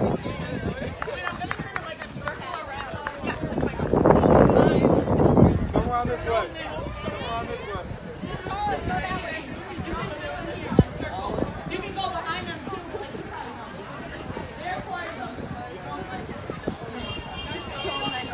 Come around this way. Come around this way. You can go behind them too. They're quiet though. There's so many.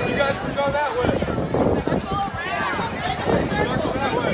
You guys can go that way. Circle that way.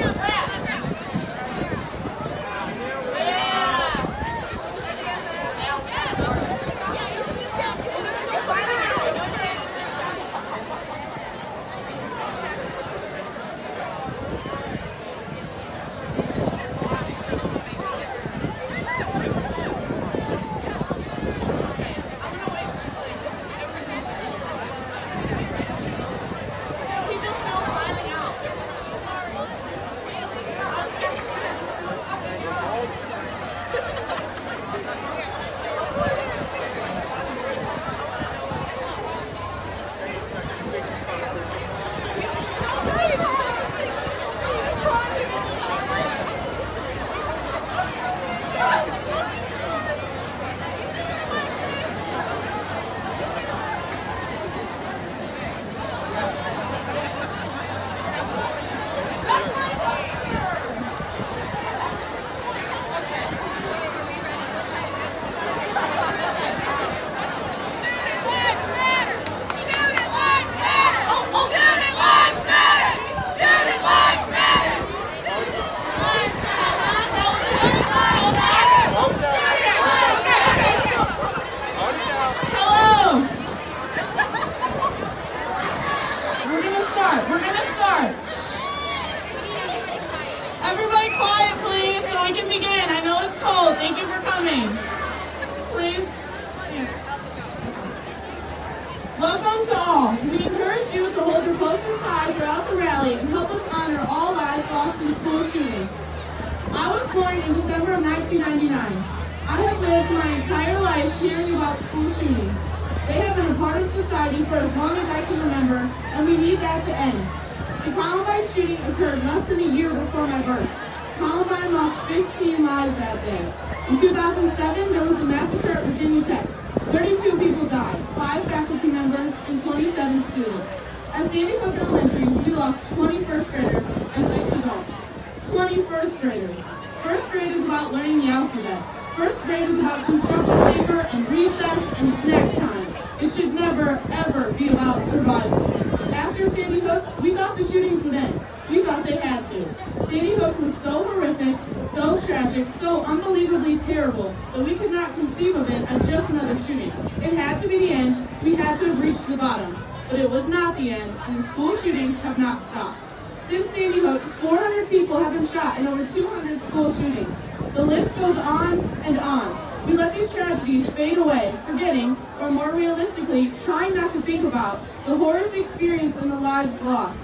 We're gonna start. Everybody quiet, please, so we can begin. I know it's cold. Thank you for coming. Please. Yes. Welcome to all. We encourage you to hold your posters high throughout the rally and help us honor all lives lost in school shootings. I was born in December of 1999. I have lived my entire life hearing about school shootings. They have been a part of society for as long as I can remember, and we need that to end. The Columbine shooting occurred less than a year before my birth. Columbine lost 15 lives that day. In 2007, there was a massacre at Virginia Tech. 32 people died, 5 faculty members, and 27 students. At Sandy Hook Elementary, we lost 20 first graders and 6 adults. 20 first graders. First grade is about learning the alphabet. First grade is about construction paper and recess and snack time. It should never, ever be about survival. After Sandy Hook, we thought the shootings would end. We thought they had to. Sandy Hook was so horrific, so tragic, so unbelievably terrible that we could not conceive of it as just another shooting. It had to be the end. We had to have reached the bottom. But it was not the end, and the school shootings have not stopped. Since Sandy Hook, 400 people have been shot in over 200 school shootings. The list goes on and on. We let these tragedies fade away, forgetting, or more realistically, trying not to think about, the horrors experienced and the lives lost.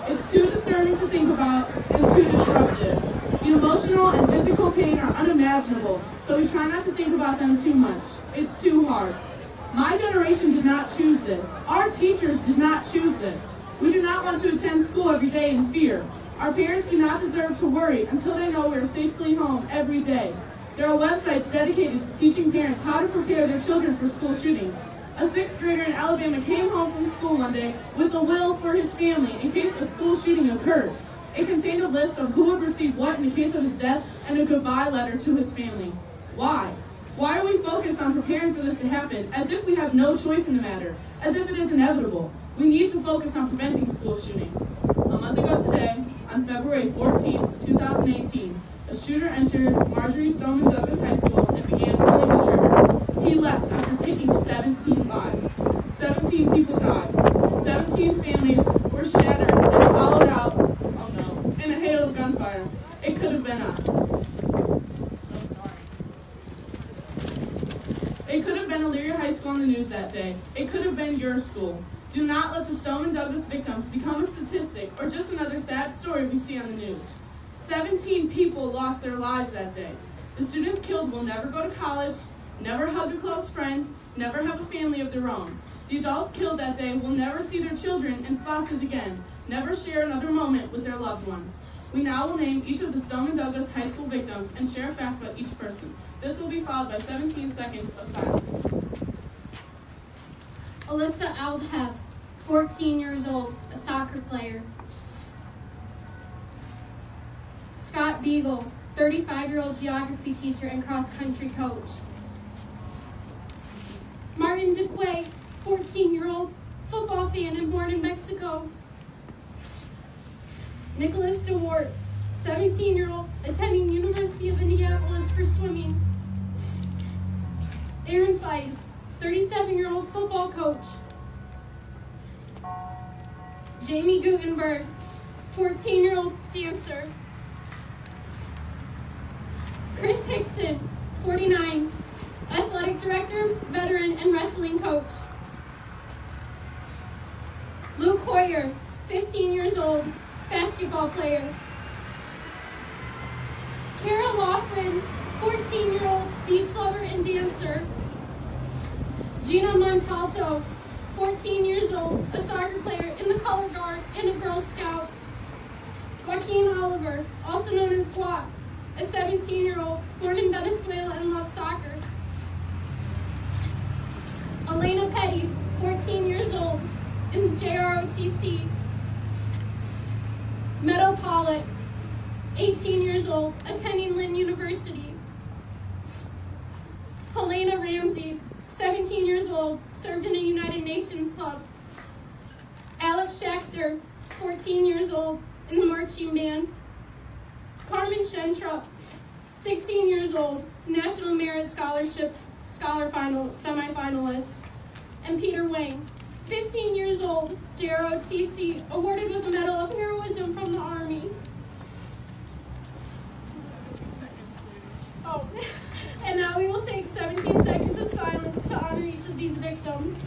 It's too disturbing to think about and too disruptive. The emotional and physical pain are unimaginable, so we try not to think about them too much. It's too hard. My generation did not choose this. Our teachers did not choose this. We do not want to attend school every day in fear. Our parents do not deserve to worry until they know we are safely home every day. There are websites dedicated to teaching parents how to prepare their children for school shootings. A 6th grader in Alabama came home from school one day with a will for his family in case a school shooting occurred. It contained a list of who would receive what in the case of his death and a goodbye letter to his family. Why? Why are we focused on preparing for this to happen as if we have no choice in the matter, as if it is inevitable? We need to focus on preventing school shootings. A month ago today, on February 14, 2018, a shooter entered Marjorie Stoneman Douglas High School and began pulling the trigger. He left after taking 17 lives. 17 people died. 17 families were shattered and followed out, in a hail of gunfire. It could have been us. It could have been Elyria High School on the news that day. It could have been your school. Do not let the Stoneman Douglas victims become a statistic or just another sad story we see on the news. 17 people lost their lives that day. The students killed will never go to college, never hug a close friend, never have a family of their own. The adults killed that day will never see their children and spouses again, never share another moment with their loved ones. We now will name each of the Stoneman Douglas High School victims and share a fact about each person. This will be followed by 17 seconds of silence. Alyssa Aldhef, 14 years old, a soccer player. Scott Beagle, 35-year-old geography teacher and cross-country coach. Martin DeQuay, 14-year-old football fan and born in Mexico. Nicholas DeWart, 17-year-old, attending University of Indianapolis for swimming. Aaron Feist, 37-year-old football coach. Jamie Gutenberg, 14-year-old dancer. Chris Hickson, 49, athletic director, veteran, and wrestling coach. Luke Hoyer, 15 years old, basketball player. Kara Loughran, 14-year-old beach lover and dancer. Gina Montalto, 14 years old, a soccer player in the color guard and a Girl Scout. Joaquin Oliver, also known as Guac, a 17-year-old born in Venezuela and loves soccer. Elena Petty, 14 years old, in JROTC. Meadow Pollock, 18 years old, attending Lynn University. Helena Ramsey, 17 years old, served in a United Nations club. Alex Schachter, 14 years old, in the marching band. Carmen Shentrup, 16 years old, National Merit Scholarship semifinalist. And Peter Wang, 15 years old, JROTC, awarded with a Medal of Heroism from the Army. Oh, and now we will take 17 seconds of silence to honor each of these victims.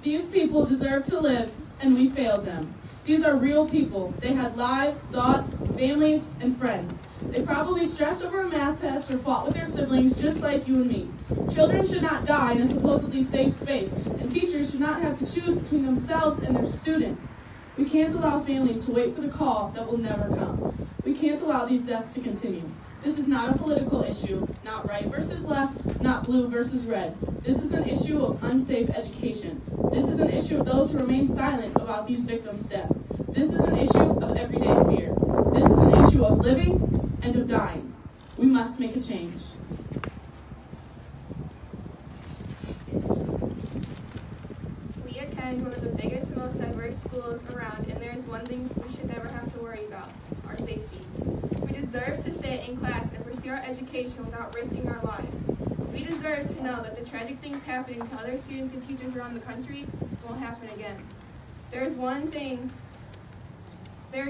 These people deserve to live, and we failed them. These are real people. They had lives, thoughts, families, and friends. They probably stressed over a math test or fought with their siblings just like you and me. Children should not die in a supposedly safe space, and teachers should not have to choose between themselves and their students. We can't allow families to wait for the call that will never come. We can't allow these deaths to continue. This is not a political issue, not right versus left, not blue versus red. This is an issue of unsafe education. This is an issue of those who remain silent about these victims' deaths. This is an issue of everyday fear. This is an issue of living and of dying. We must make a change. We attend one of the biggest and most diverse schools around, and there is one thing we should never have to worry about: our safety. We deserve to sit in class and pursue our education without risking our lives. We deserve to know that the tragic things happening to other students and teachers around the country won't happen again. There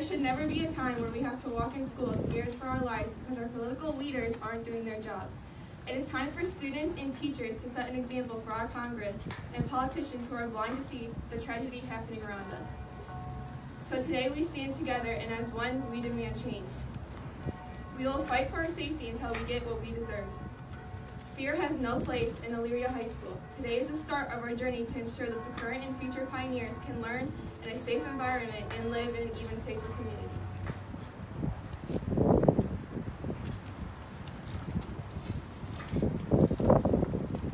should never be a time where we have to walk in school scared for our lives because our political leaders aren't doing their jobs. It is time for students and teachers to set an example for our Congress and politicians who are blind to see the tragedy happening around us. So today we stand together, and as one, we demand change. We will fight for our safety until we get what we deserve. Fear has no place in Elyria High School. Today is the start of our journey to ensure that the current and future pioneers can learn in a safe environment and live in an even safer community.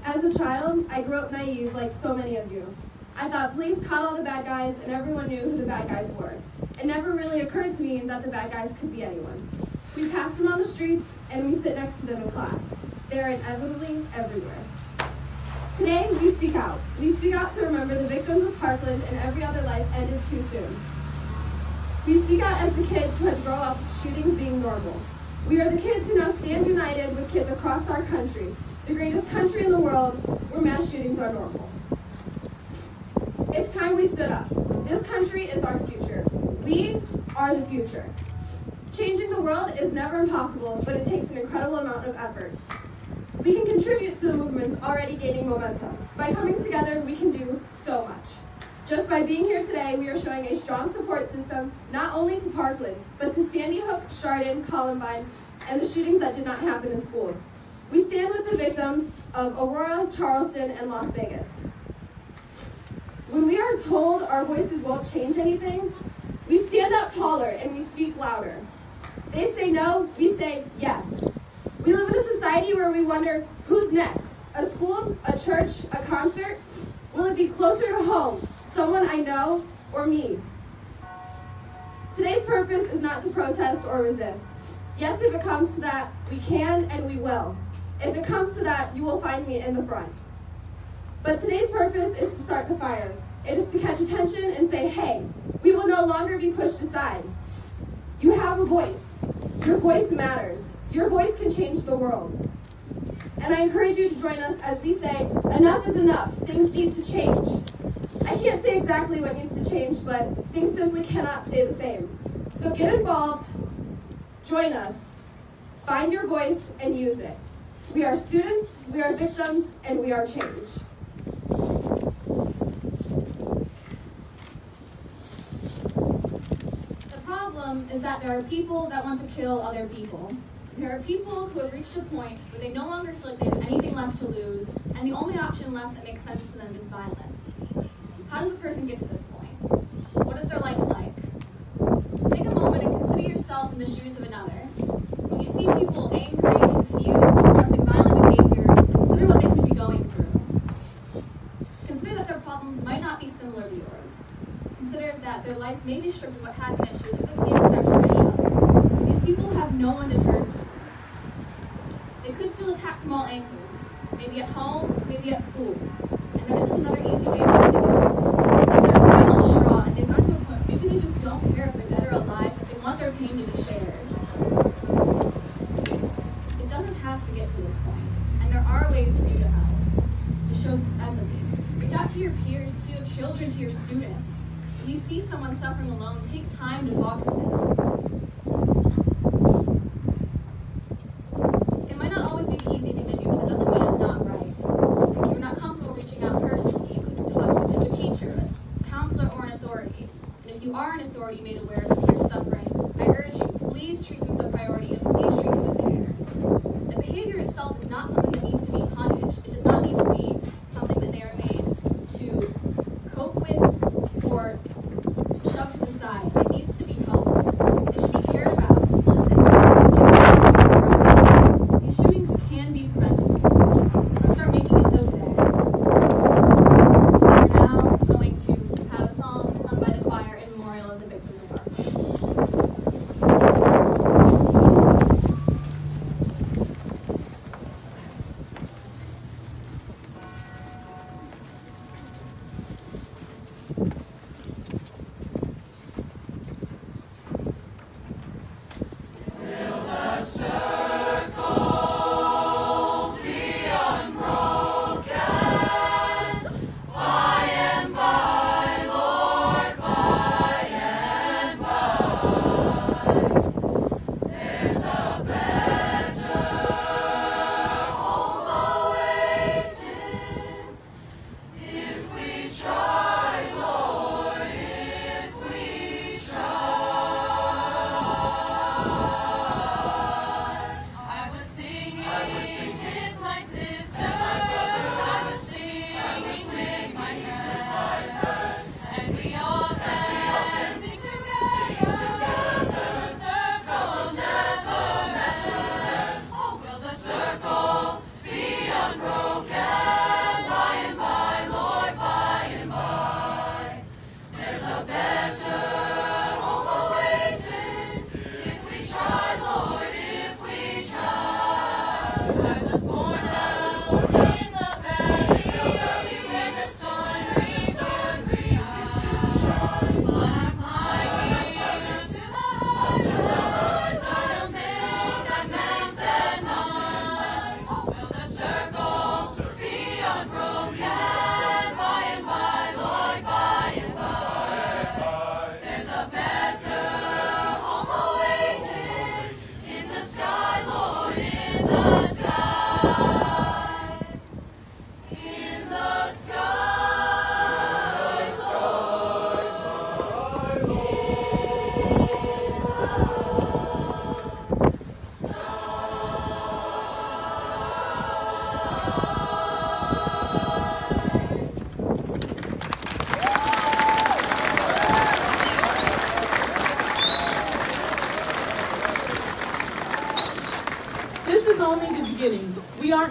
As a child, I grew up naive like so many of you. I thought police caught all the bad guys and everyone knew who the bad guys were. It never really occurred to me that the bad guys could be anyone. We pass them on the streets and we sit next to them in class. They are inevitably everywhere. Today, we speak out. We speak out to remember the victims of Parkland and every other life ended too soon. We speak out as the kids who had to grow up with shootings being normal. We are the kids who now stand united with kids across our country, the greatest country in the world, where mass shootings are normal. It's time we stood up. This country is our future. We are the future. Changing the world is never impossible, but it takes an incredible amount of effort. We can contribute to the movements already gaining momentum. By coming together, we can do so much. Just by being here today, we are showing a strong support system, not only to Parkland, but to Sandy Hook, Chardon, Columbine, and the shootings that did not happen in schools. We stand with the victims of Aurora, Charleston, and Las Vegas. When we are told our voices won't change anything, we stand up taller and we speak louder. They say no, we say yes. We live in a society where we wonder, who's next? A school, a church, a concert? Will it be closer to home, someone I know, or me? Today's purpose is not to protest or resist. Yes, if it comes to that, we can and we will. If it comes to that, you will find me in the front. But today's purpose is to start the fire. It is to catch attention and say, hey, we will no longer be pushed aside. You have a voice. Your voice matters. Your voice can change the world. And I encourage you to join us as we say, enough is enough. Things need to change. I can't say exactly what needs to change, but things simply cannot stay the same. So get involved, join us, find your voice, and use it. We are students, we are victims, and we are change. The problem is that there are people that want to kill other people. There are people who have reached a point where they no longer feel like they have anything left to lose, and the only option left that makes sense to them is violence. How does a person get to this point? What is their life like? Take a moment and consider yourself in the shoes of another. When you see people angry, confused, and expressing violent behavior, consider what they could be going through. Consider that their problems might not be similar to yours. Consider that their lives may be stripped of what happiness you typically expect from any other. These people have no one to turn to. They could feel attacked from all angles, maybe at home, maybe at school, and there isn't another easy way for them to get out. It's their final straw, and they've gotten to a point, maybe they just don't care if they're dead or alive, but they want their pain to be shared. It doesn't have to get to this point, and there are ways for you to help. To show empathy. Reach out to your peers, to your children, to your students. If you see someone suffering alone, take time to talk to them. It might not always be the easy thing to do, but that doesn't mean it's not right. If you're not comfortable reaching out personally, you could talk to a teacher, a counselor, or an authority. And if you are an authority made aware of your suffering, I urge you, please treat them as a priority and please treat them with care. The behavior itself is not something that needs to be punished. It does not need to be something that they are made to cope with or shoved to the side. It needs to be helped. It should be cared about, listened to, and given help. These shootings can be prevented. Let's start making it so today. We're now going to have a song sung by the choir in memorial of the victims of Parkland.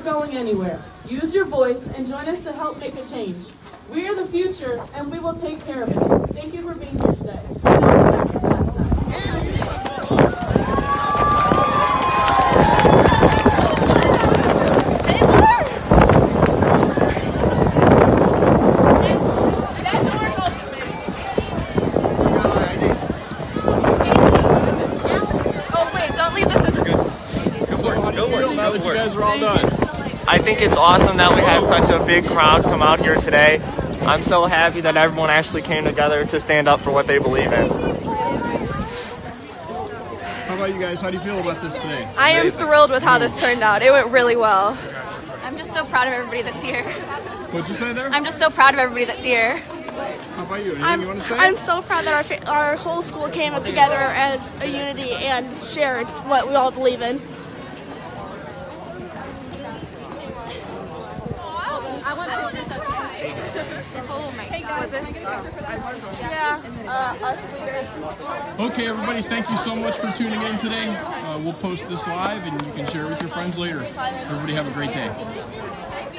going anywhere. Use your voice and join us to help make a change. We are the future, and we will take care of it. Thank you for being here today. You guys are all done. I think it's awesome that we had such a big crowd come out here today. I'm so happy that everyone actually came together to stand up for what they believe in. How about you guys? How do you feel about this today? I am thrilled with how this turned out. It went really well. I'm just so proud of everybody that's here. What'd you say there? I'm just so proud of everybody that's here. How about you? Anything you want to say? I'm so proud that our whole school came up together as a unity and shared what we all believe in. Okay, everybody, thank you so much for tuning in today. We'll post this live, and you can share it with your friends later. Everybody have a great day.